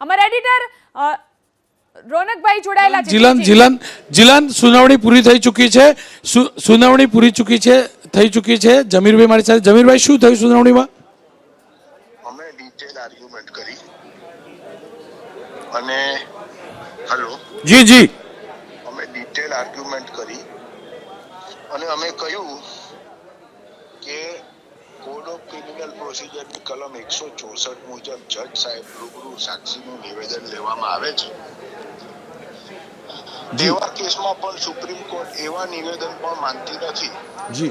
અમારા એડિટર રોનકભાઈ જોડાયેલા છે। જીલન સુનાવણી પૂરી થઈ ચૂકી છે। સુનાવણી પૂરી થઈ ચૂકી છે। જમીરભાઈ મારી સાથે। જમીરભાઈ, શું થયું સુનાવણીમાં? અમે ડિટેલ આર્ગ્યુમેન્ટ કરી અને હેલો જી અમે ડિટેલ આર્ગ્યુમેન્ટ કરી અને અમે કહ્યું કે કોડ ઓફ ક્રિમિનલ પ્રોસિજરની કલમ 164 મુજબ જજ સાહેબ રૂબરૂ સાક્ષીનું નિવેદન લેવામાં આવે છે। તેવા કેસમાં પણ સુપ્રીમ કોર્ટ એવા નિવેદન પણ માનતી નથી,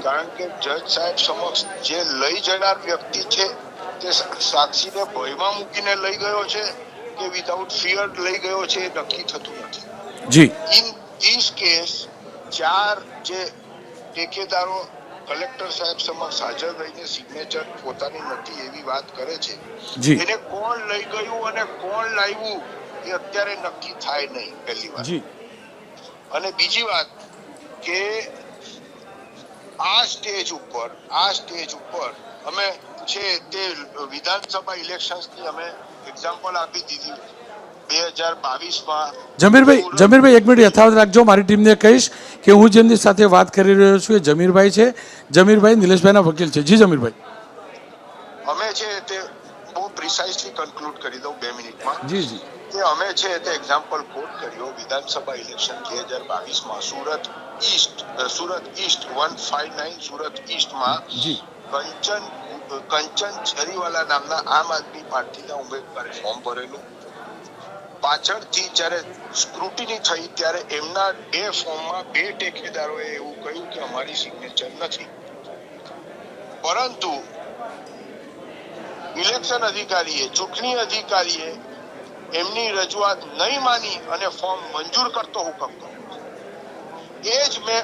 કારણ કે જજ સાહેબ સમક્ષ જે લઈ જનાર વ્યક્તિ છે તે સાક્ષીને ભયમાં મૂકીને લઈ ગયો છે કે વિધાઉટ ફિયર લઈ ગયો છે એ નક્કી થતું નથી। જી ઇન ધીસ કેસ ચાર જે ઠેકેદારો કલેક્ટર સાહેબ સમક્ષ હાજર રહીને સિગ્નેચર પોતાની નથી એવી વાત કરે છે। એને કોણ લઈ ગયું અને કોણ લાવ્યું એ અત્યારે નક્કી થાય નહીં, પહેલી વાત। અને બીજી વાત કે આ સ્ટેજ ઉપર અમે છે તે વિધાનસભા ઇલેક્શન્સની અમે એક્ઝામ્પલ આપી દીધી 2022માં। જમીરભાઈ એક મિનિટ યથાવત રાખજો। મારી ટીમને કહીશ કે હું જેમની સાથે વાત કરી રહ્યો છું એ જમીરભાઈ છે। જમીરભાઈ નિલેશભાઈના વકીલ છે। જી જમીરભાઈ। અમે છે તે બહુ પ્રિસાઇઝલી કન્ક્લુડ કરી દઉં 2 મિનિટમાં। જી કે અમે છે તે એક્ઝામ્પલ કોટ કર્યો વિધાનસભા ઇલેક્શન 2022માં સુરત ઈસ્ટ 159 સુરત ઈસ્ટમાં કંચન છરીવાલા નામના આમ આદમી પાર્ટીના ઉમેદવારે ફોર્મ ભરેલું। પાછળથી જ્યારે સ્ક્રુટિની થઈ ત્યારે એમના 2 ફોર્મમાં 2 ઠેકેદારોએ એવું કહ્યું કે અમારી સિગ્નેચર નથી, પરંતુ ઇલેક્શન અધિકારીએ ચૂંટણી અધિકારીએ એમની રજૂઆત નહીં માની અને ફોર્મ મંજૂર કરતો હુકમ કર્યો। એ જ મેં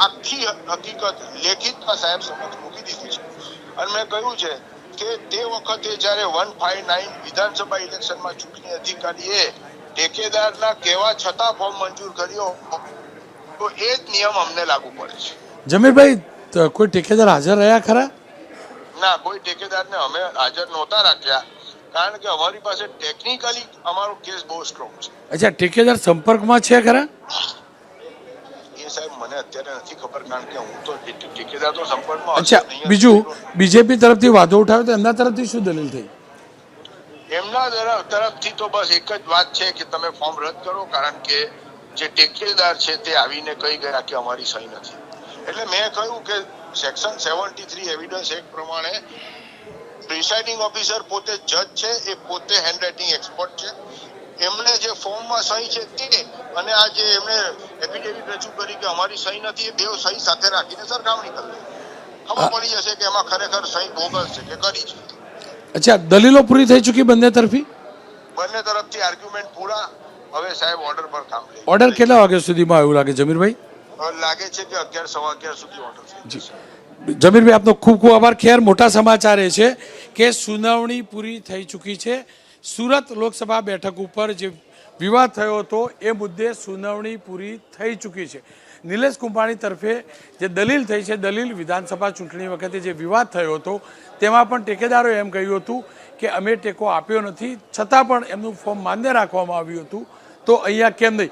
આખી હકીકત લેખિતમાં સાહેબ સમક્ષ મૂકી દીધી છે અને મેં કહ્યું છે કે તે વખતે જ્યારે 159 વિધાનસભા ઇલેક્શનમાં ચૂંટણી અધિકારીએ ઠેકેદારના કહેવા છતાં ફોર્મ મંજૂર કર્યો તો એ જ નિયમ અમને લાગુ પડે છે। જમીરભાઈ, કોઈ ઠેકેદાર હાજર રહ્યા ખરા? ના, કોઈ ઠેકેદારને અમે હાજર નહોતા રાખ્યા, કારણ કે અમારી પાસે ટેકનિકલી અમારો કેસ બહુ સ્ટ્રોંગ છે। અચ્છા, ઠેકેદાર સંપર્કમાં છે ખરા? એ સાહેબ મને અત્યારે નથી ખબર, કારણ કે હું તો ઠેકેદાર તો સંપર્કમાં અચ્છા, બીજું બીજેપી તરફથી વાદો ઉઠાવ્યો તો એમના તરફથી શું દલીલ થઈ? એમના તરફથી તો બસ એક જ વાત છે કે તમે ફોર્મ રદ કરો, કારણ કે જે ઠેકેદાર છે તે આવીને કહી ગયા કે અમારી સહી નથી। એટલે મેં કહ્યું કે સેક્શન 73 એવિડન્સ એક્ટ પ્રમાણે પ્રિસાઇડિંગ ઓફિસર પોતે જજ છે, એ પોતે હેન્ડરાઇટિંગ એક્સપર્ટ છે। એમણે જે ફોર્મમાં સહી છે તે અને આ જે એમણે એફિડેવિટ રજૂ કરી કે અમારી સહી નથી, એ 2 સહી સાથે રાખીને સરખામણી કરી ખબર પડી જશે કે એમાં ખરેખર સહી બોગસ છે કે કરી છે। અચ્છા, દલીલો પૂરી થઈ ચૂકી બંને તરફથી? બંને તરફથી આર્ગ્યુમેન્ટ પૂરા। હવે સાહેબ ઓર્ડર પર કામ લે। ઓર્ડર કેટલા વાગ્યા સુધીમાં આવ્યું લાગે જમીરભાઈ? લાગે છે કે 11 સવા 11 સુધી ઓર્ડર થઈ જશે। જમીરભાઈ, આપનો ખૂબ ખૂબ આભાર। ખેર, મોટા સમાચાર એ છે કે સુનાવણી પૂરી થઈ ચૂકી છે। સુરત લોકસભા બેઠક ઉપર જે વિવાદ થયો હતો એ મુદ્દે સુનાવણી પૂરી થઈ ચૂકી છે। નિલેશ કુંભાણી તરફે જે દલીલ થઈ છે, દલીલ વિધાનસભા ચૂંટણી વખતે જે વિવાદ થયો હતો તેમાં પણ ઠેકેદારોએ એમ કહ્યું હતું કે અમે ટેકો આપ્યો નથી, છતાં પણ એમનું ફોર્મ માન્ય રાખવામાં આવ્યું હતું, તો અહીંયા કેમ નહીં?